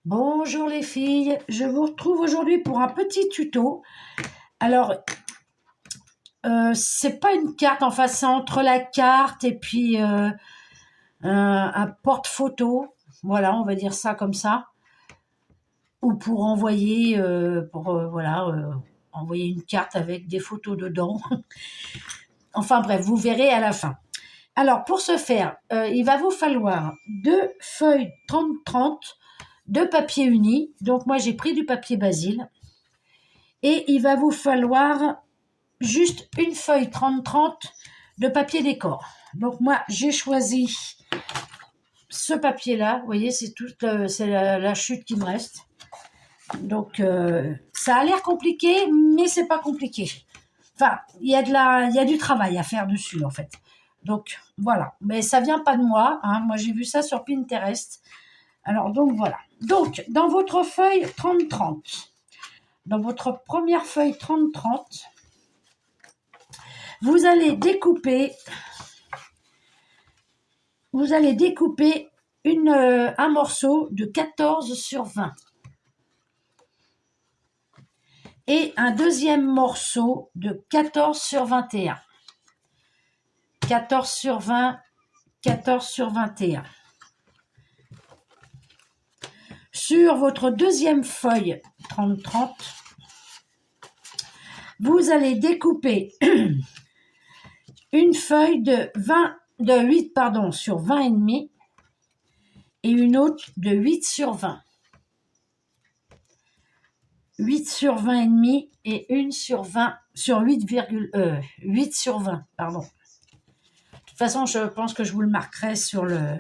Bonjour les filles, je vous retrouve aujourd'hui pour un petit tuto. Alors, c'est pas une carte, enfin c'est entre la carte et puis un porte-photo. Voilà, on va dire ça comme ça. Ou pour envoyer, envoyer une carte avec des photos dedans. Enfin bref, vous verrez à la fin. Alors, pour ce faire, il va vous falloir 2 feuilles 30-30 de papier uni. Donc moi, j'ai pris du papier Basile. Et il va vous falloir juste une feuille 30-30 de papier décor. Donc moi, j'ai choisi ce papier-là. Vous voyez, c'est la chute qui me reste. Donc, ça a l'air compliqué, mais c'est pas compliqué. Enfin, il y a du travail à faire dessus, en fait. Donc, voilà. Mais ça vient pas de moi, hein. Moi, j'ai vu ça sur Pinterest. Alors, donc, voilà. Donc, dans votre feuille 30-30, dans votre première feuille 30-30, vous allez découper un morceau de 14 sur 20 et un deuxième morceau de 14 sur 21. 14 sur 20, 14 sur 21. Sur votre deuxième feuille 30-30, vous allez découper une feuille de 8 sur 20 et demi et une autre de 8 sur 20. 8 sur 20 et demi et une sur 20 sur 8 sur 20, pardon. De toute façon, je pense que je vous le marquerai sur la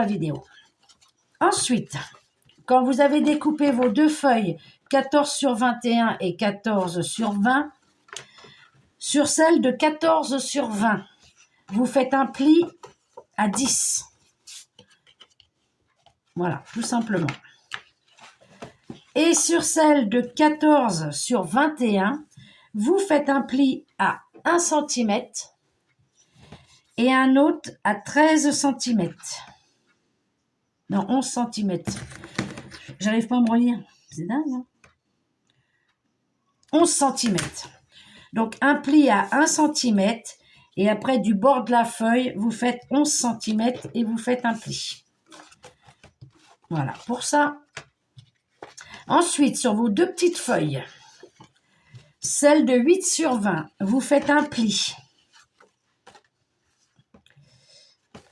vidéo. Ensuite, quand vous avez découpé vos deux feuilles 14 sur 21 et 14 sur 20, sur celle de 14 sur 20, vous faites un pli à 10. Voilà, tout simplement. Et sur celle de 14 sur 21, vous faites un pli à 1 cm et un autre à 13 cm. Non, 11 cm. J'arrive pas à me relire. C'est dingue, hein? 11 cm. Donc, un pli à 1 cm et après, du bord de la feuille, vous faites 11 cm et vous faites un pli. Voilà, pour ça. Ensuite, sur vos deux petites feuilles, celle de 8 sur 20, vous faites un pli.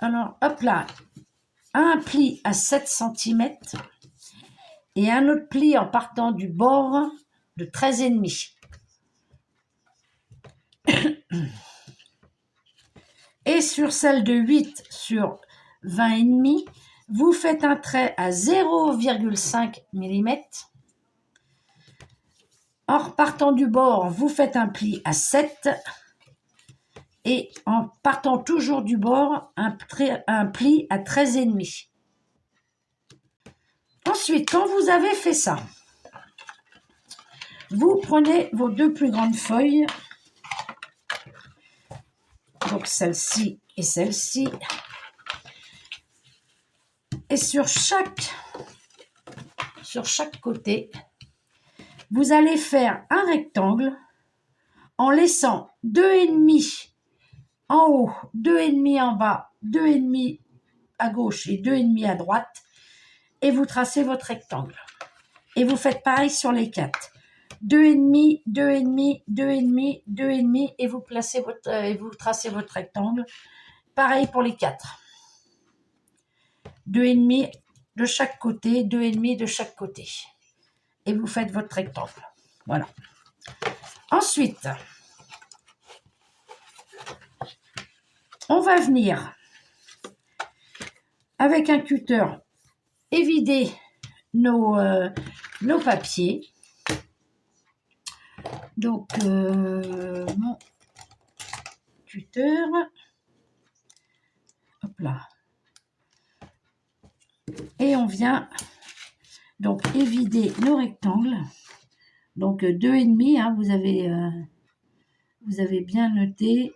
Alors, hop là, un pli à 7 cm et un autre pli en partant du bord de 13,5. Et sur celle de 8 sur 20,5, vous faites un trait à 0,5 mm. En repartant du bord, vous faites un pli à 7. Et en partant toujours du bord, un pli à 13,5. Ensuite, quand vous avez fait ça, vous prenez vos deux plus grandes feuilles, donc celle-ci et celle-ci, et sur chaque côté, vous allez faire un rectangle en laissant 2,5 en haut, 2,5 en bas, 2,5 à gauche et 2,5 à droite, et vous tracez votre rectangle. Et vous faites pareil sur les 4. 2,5, 2,5, 2,5, 2,5 et vous tracez votre rectangle. Pareil pour les 4. 2,5 de chaque côté, 2,5 de chaque côté. Et vous faites votre rectangle. Voilà. Ensuite, on va venir avec un cutter évider nos papiers. Donc, mon cutter, hop là, et on vient donc évider nos rectangles. Donc 2,5, hein, vous avez bien noté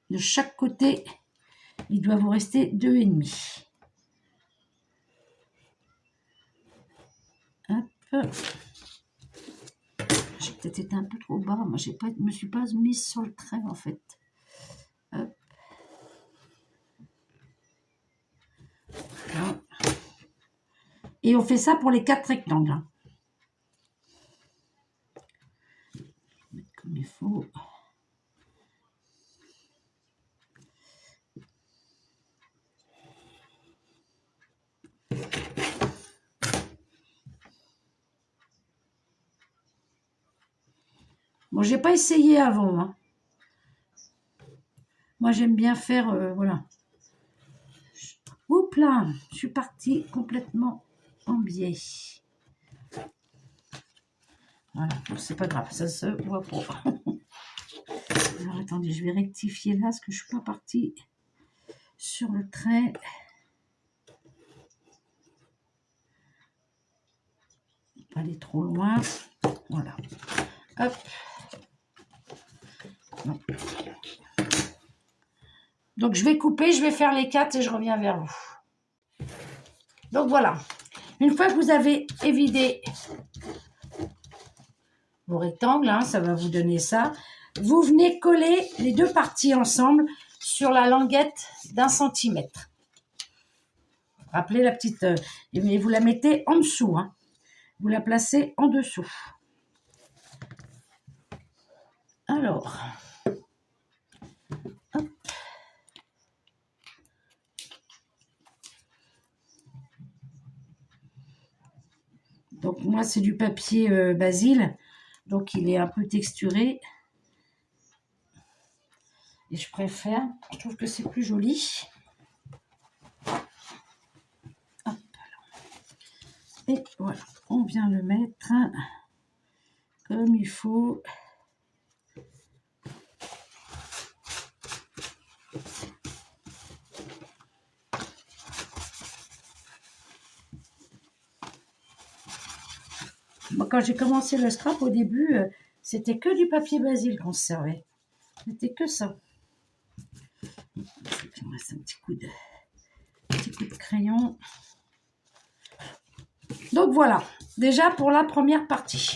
de chaque côté Il doit vous rester 2,5. Hop. J'ai peut-être été un peu trop bas. Moi, je ne me suis pas mise sur le trait, en fait. Hop. Voilà. Et on fait ça pour les 4 rectangles. Comme il faut. Bon, j'ai pas essayé avant. Hein. Moi, j'aime bien faire, voilà. Oups là, je suis partie complètement en biais. Voilà, c'est pas grave, ça se voit pas. Alors, attendez, je vais rectifier là, parce que je suis pas partie sur le trait. Pas aller trop loin. Voilà. Hop. Non. Donc, je vais couper, je vais faire les 4 et je reviens vers vous. Donc, voilà. Une fois que vous avez évidé vos rectangles, hein, ça va vous donner ça. Vous venez coller les deux parties ensemble sur la languette d'1 centimètre. Rappelez la petite... mais vous la mettez en dessous. Hein. Vous la placez en dessous. Alors... Hop. Donc, moi, c'est du papier Basile. Donc, il est un peu texturé. Et je préfère. Je trouve que c'est plus joli. Hop. Et voilà. On vient le mettre comme il faut. Moi, quand j'ai commencé le scrap au début, c'était que du papier Basile qu'on se servait. C'était que ça. Il me reste un petit coup de crayon. Donc voilà, déjà pour la première partie.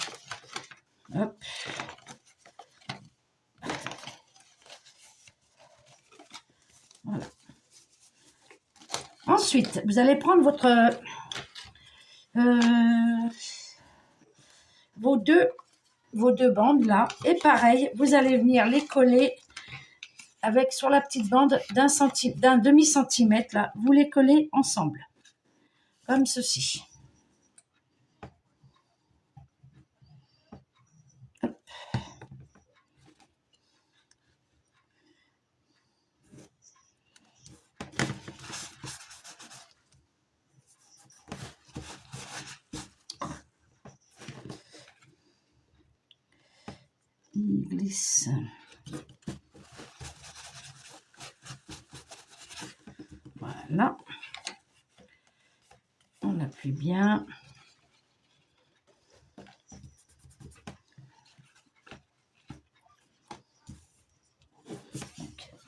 Hop. Voilà. Ensuite, vous allez prendre vos deux bandes là, et pareil, vous allez venir les coller avec sur la petite bande d'un demi-centimètre là, vous les collez ensemble, comme ceci. Hop. Il glisse. Voilà. On appuie bien.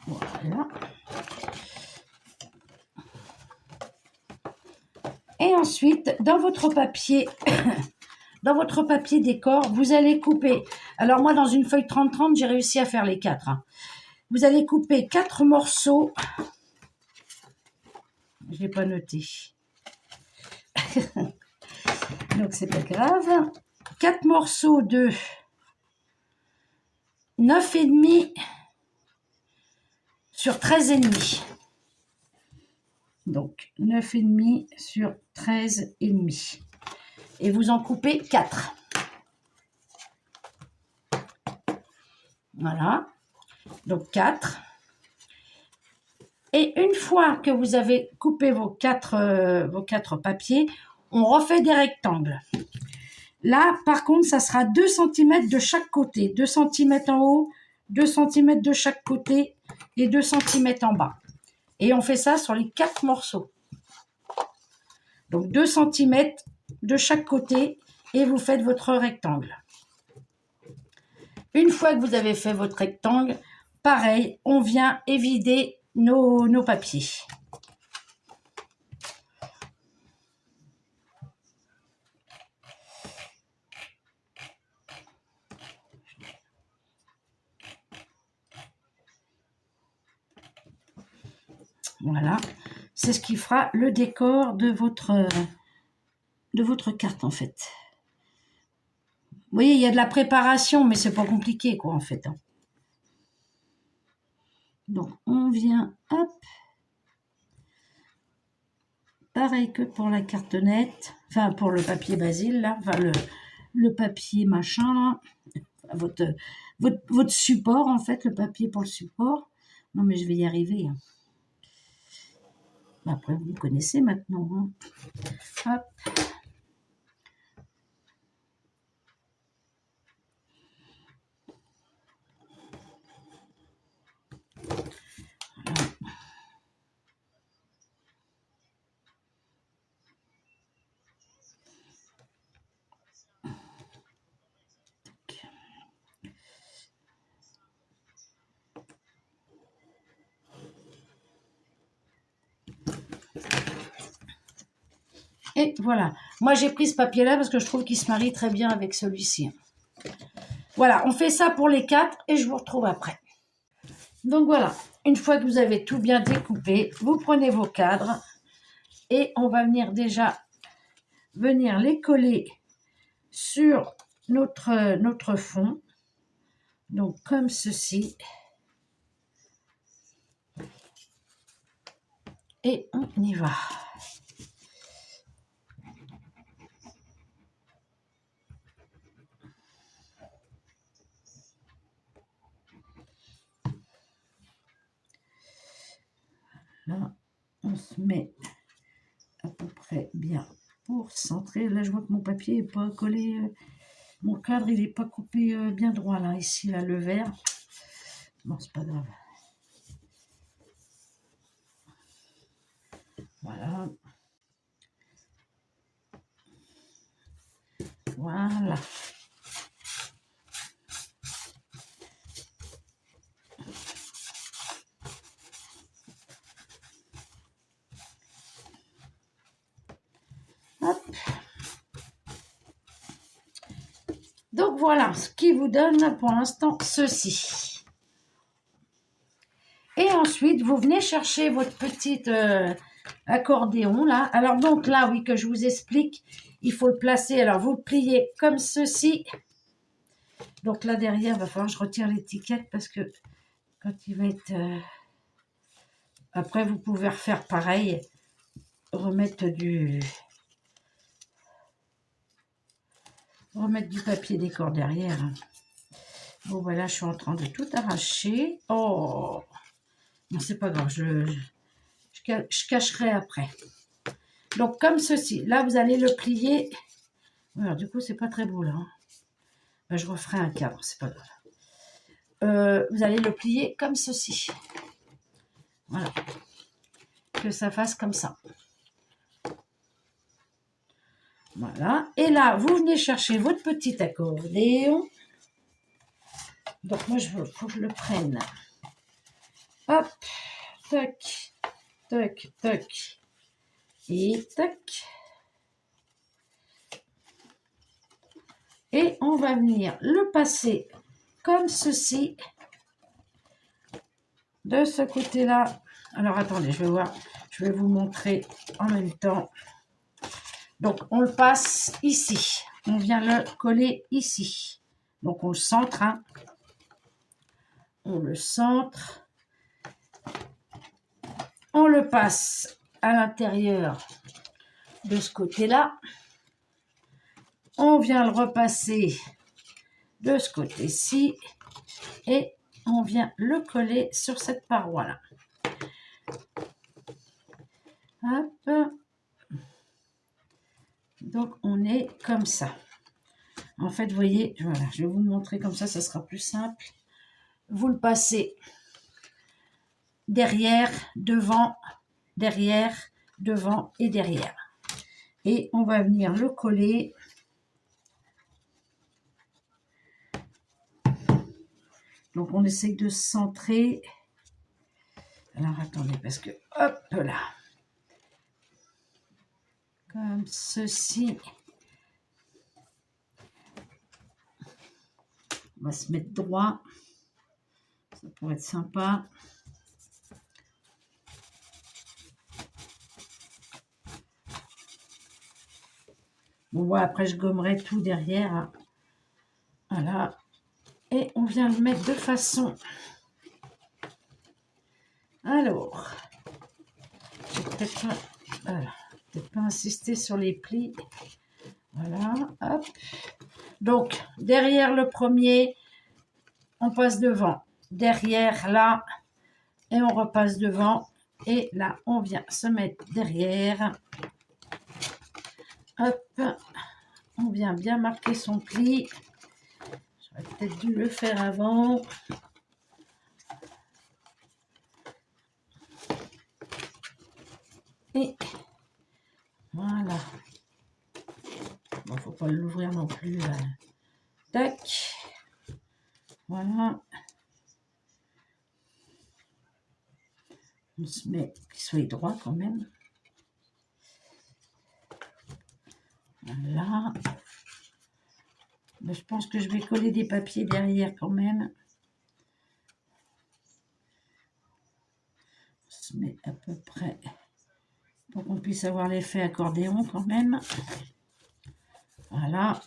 Donc, voilà. Et ensuite, dans votre papier, décor, vous allez couper. Alors moi, dans une feuille 30-30, j'ai réussi à faire les 4. Hein. Vous allez couper 4 morceaux. Je l'ai pas noté. Donc, c'est pas grave. 4 morceaux de 9,5 sur 13,5. Donc, 9,5 sur 13,5. Et vous en coupez 4. Voilà. Donc, 4. Et une fois que vous avez coupé vos quatre papiers, on refait des rectangles. Là, par contre, ça sera 2 cm de chaque côté. 2 cm en haut, 2 cm de chaque côté et 2 cm en bas. Et on fait ça sur les 4 morceaux. Donc, 2 cm de chaque côté et vous faites votre rectangle. Une fois que vous avez fait votre rectangle, pareil, on vient évider nos papiers. Voilà, c'est ce qui fera le décor de votre carte en fait. Vous voyez, il y a de la préparation, mais c'est pas compliqué quoi en fait. Donc on vient, hop, pareil que pour la cartonnette, enfin pour le papier Basile là, enfin le papier machin là, votre support en fait, le papier pour le support. Non mais je vais y arriver. Hein. Après vous connaissez maintenant. Hein. Hop. Et voilà. Moi, j'ai pris ce papier-là parce que je trouve qu'il se marie très bien avec celui-ci. Voilà, on fait ça pour les 4 et je vous retrouve après. Donc voilà, une fois que vous avez tout bien découpé, vous prenez vos cadres et on va venir les coller sur notre fond. Donc comme ceci. Et on y va. Là, on se met à peu près bien pour centrer. Là, je vois que mon papier n'est pas collé. Mon cadre, il n'est pas coupé bien droit, là. Ici, là, le vert. Bon, c'est pas grave. Voilà. Voilà. Hop. Donc voilà ce qui vous donne pour l'instant ceci. Et ensuite, vous venez chercher votre petite accordéon là. Alors donc là, oui, que je vous explique, il faut le placer. Alors vous le pliez comme ceci. Donc là derrière, il va falloir que je retire l'étiquette parce que quand il va être... Après, vous pouvez refaire pareil. Remettre du papier décor derrière. Bon, voilà, je suis en train de tout arracher. Oh, non, c'est pas grave, je cacherai après. Donc, comme ceci. Là, vous allez le plier. Alors, du coup, c'est pas très beau, là. Hein. Ben, je referai un cadre, c'est pas grave. Vous allez le plier comme ceci. Voilà. Que ça fasse comme ça. Voilà. Et là, vous venez chercher votre petit accordéon. Donc, moi, faut que je le prenne. Hop. Tac. Tac. Tac. Et tac. Et on va venir le passer comme ceci. De ce côté-là. Alors, attendez, je vais voir. Je vais vous montrer en même temps. Donc, on le passe ici. On vient le coller ici. Donc, on le centre. Hein. On le centre. On le passe à l'intérieur de ce côté-là. On vient le repasser de ce côté-ci. Et on vient le coller sur cette paroi-là. Hop. Donc, on est comme ça. En fait, vous voyez, voilà, je vais vous montrer comme ça sera plus simple. Vous le passez derrière, devant et derrière. Et on va venir le coller. Donc, on essaye de centrer. Alors, attendez, parce que, hop là. Comme ceci. On va se mettre droit. Ça pourrait être sympa. Bon, voilà, après, je gommerai tout derrière. Hein. Voilà. Et on vient le mettre de façon. Alors, je vais peut-être pas insister sur les plis. Voilà, hop. Donc, derrière le premier, on passe devant. Derrière, là, et on repasse devant. Et là, on vient se mettre derrière. Hop. On vient bien marquer son pli. J'aurais peut-être dû le faire avant. Et voilà. Bon, faut pas l'ouvrir non plus. Tac. Voilà. On se met qu'il soit droit quand même. Voilà. Mais je pense que je vais coller des papiers derrière quand même. On se met à peu près pour qu'on puisse avoir l'effet accordéon quand même. Voilà.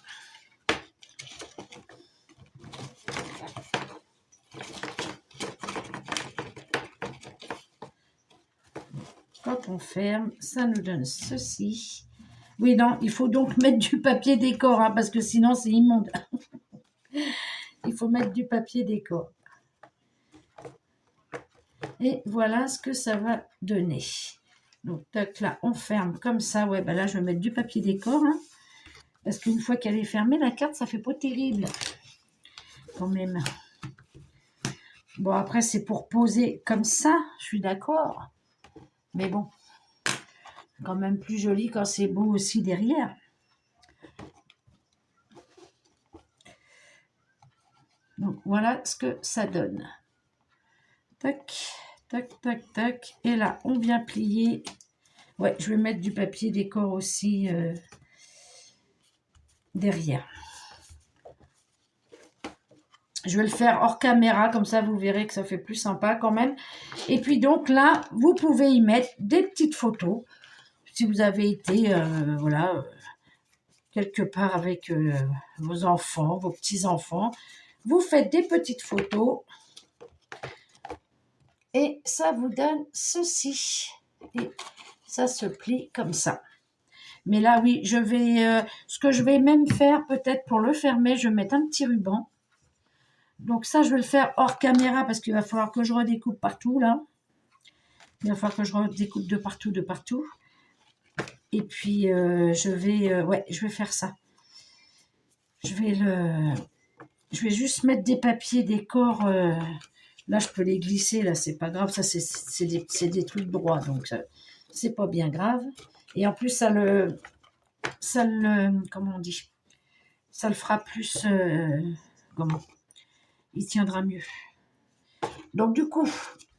Quand on ferme, ça nous donne ceci. Oui, non, il faut donc mettre du papier décor, hein, parce que sinon c'est immonde. Il faut mettre du papier décor. Et voilà ce que ça va donner. Donc, tac, là, on ferme comme ça. Ouais, ben là, je vais mettre du papier décor. Hein, parce qu'une fois qu'elle est fermée, la carte, ça fait pas terrible. Quand même. Bon, après, c'est pour poser comme ça. Je suis d'accord. Mais bon, quand même plus joli quand c'est beau aussi derrière. Donc, voilà ce que ça donne. Tac, tac, tac, tac. Et là, on vient plier. Ouais, je vais mettre du papier décor aussi derrière. Je vais le faire hors caméra, comme ça vous verrez que ça fait plus sympa quand même. Et puis donc là, vous pouvez y mettre des petites photos. Si vous avez été, voilà, quelque part avec vos enfants, vos petits-enfants, vous faites des petites photos. Et ça vous donne ceci. Et ça se plie comme ça. Mais là, oui, je vais, ce que je vais même faire, peut-être pour le fermer, je vais mettre un petit ruban. Donc ça, je vais le faire hors caméra parce qu'il va falloir que je redécoupe partout, là. Il va falloir que je redécoupe de partout, de partout. Et puis, je vais faire ça. Je vais juste mettre des papiers décor. Là, je peux les glisser, là, c'est pas grave. Ça, c'est des trucs droits, donc c'est pas bien grave. Et en plus, comment on dit? Ça le fera plus, comment? Il tiendra mieux. Donc, du coup,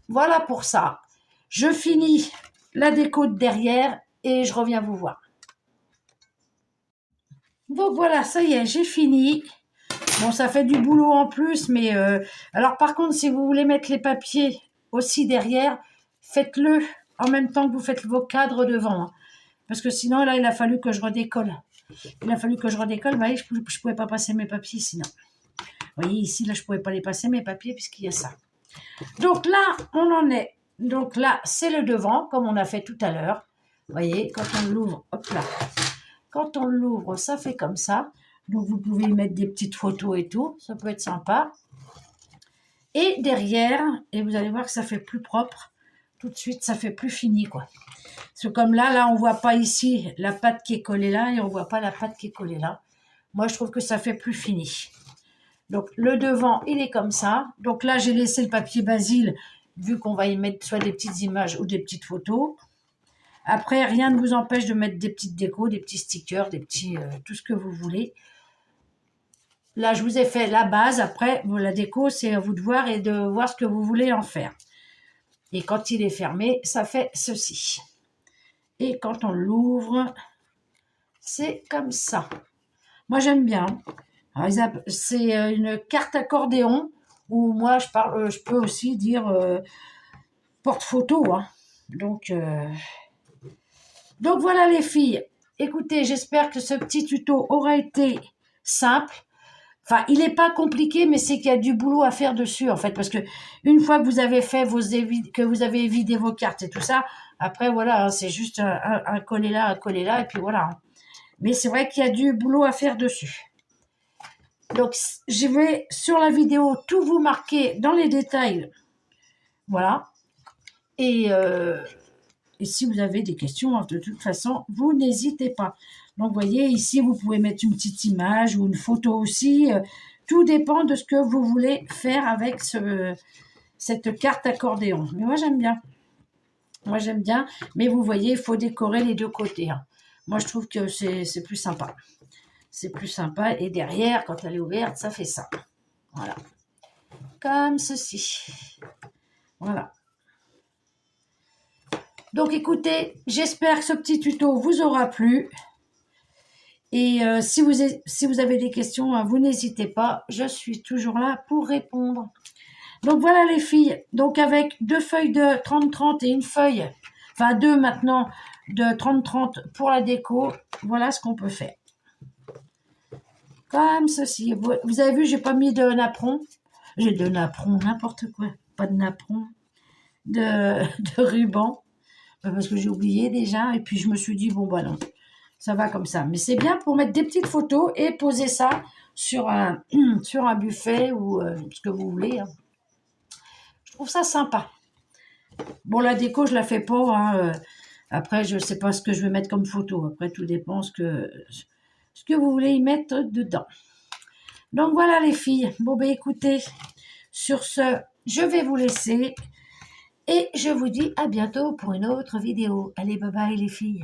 voilà pour ça. Je finis la déco de derrière et je reviens vous voir. Donc, voilà, ça y est, j'ai fini. Bon, ça fait du boulot en plus, mais... alors, par contre, si vous voulez mettre les papiers aussi derrière, faites-le en même temps que vous faites vos cadres devant. Hein. Parce que sinon, là, il a fallu que je redécolle. Vous voyez, je ne pouvais pas passer mes papiers sinon. Vous voyez, ici, là, je ne pouvais pas les passer, mes papiers, puisqu'il y a ça. Donc là, on en est. Donc là, c'est le devant, comme on a fait tout à l'heure. Vous voyez, quand on l'ouvre, hop là. Quand on l'ouvre, ça fait comme ça. Donc, vous pouvez y mettre des petites photos et tout. Ça peut être sympa. Et derrière, et vous allez voir que ça fait plus propre. Tout de suite, ça fait plus fini, quoi. Parce que comme là, on ne voit pas ici la pâte qui est collée là et on ne voit pas la pâte qui est collée là. Moi, je trouve que ça fait plus fini. Donc, le devant, il est comme ça. Donc là, j'ai laissé le papier Basile, vu qu'on va y mettre soit des petites images ou des petites photos. Après, rien ne vous empêche de mettre des petites décos, des petits stickers, des petits, tout ce que vous voulez. Là, je vous ai fait la base. Après, la déco, c'est à vous de voir et de voir ce que vous voulez en faire. Et quand il est fermé, ça fait ceci. Et quand on l'ouvre, c'est comme ça. Moi, j'aime bien. C'est une carte accordéon où moi, je peux aussi dire porte-photo. Hein. Donc voilà les filles. Écoutez, j'espère que ce petit tuto aura été simple. Enfin, il n'est pas compliqué, mais c'est qu'il y a du boulot à faire dessus, en fait, parce que une fois que vous avez fait que vous avez vidé vos cartes et tout ça, après, voilà, hein, c'est juste un coller là, et puis voilà. Hein. Mais c'est vrai qu'il y a du boulot à faire dessus. Donc, je vais, sur la vidéo, tout vous marquer dans les détails. Voilà. Et si vous avez des questions, de toute façon, vous n'hésitez pas. Donc, vous voyez, ici, vous pouvez mettre une petite image ou une photo aussi. Tout dépend de ce que vous voulez faire avec cette carte accordéon. Mais moi, j'aime bien. Moi, j'aime bien. Mais vous voyez, il faut décorer les deux côtés. Hein. Moi, je trouve que c'est plus sympa. C'est plus sympa. Et derrière, quand elle est ouverte, ça fait ça. Voilà. Comme ceci. Voilà. Donc, écoutez, j'espère que ce petit tuto vous aura plu. Et si vous avez des questions, hein, vous n'hésitez pas. Je suis toujours là pour répondre. Donc, voilà les filles. Donc, avec 2 feuilles de 30-30 et une feuille, enfin 2 maintenant, de 30-30 pour la déco, voilà ce qu'on peut faire. Comme ceci. Vous avez vu, j'ai pas mis de napperon. J'ai de napperon, n'importe quoi. Pas de napperon. De ruban. Parce que j'ai oublié déjà. Et puis, je me suis dit, bon, bah non. Ça va comme ça. Mais c'est bien pour mettre des petites photos et poser ça sur un buffet ou ce que vous voulez. Hein. Je trouve ça sympa. Bon, la déco, je la fais pas. Hein. Après, je sais pas ce que je vais mettre comme photo. Après, tout dépend ce que vous voulez y mettre dedans. Donc, voilà les filles. Bon, ben écoutez, sur ce, je vais vous laisser. Et je vous dis à bientôt pour une autre vidéo. Allez, bye bye les filles.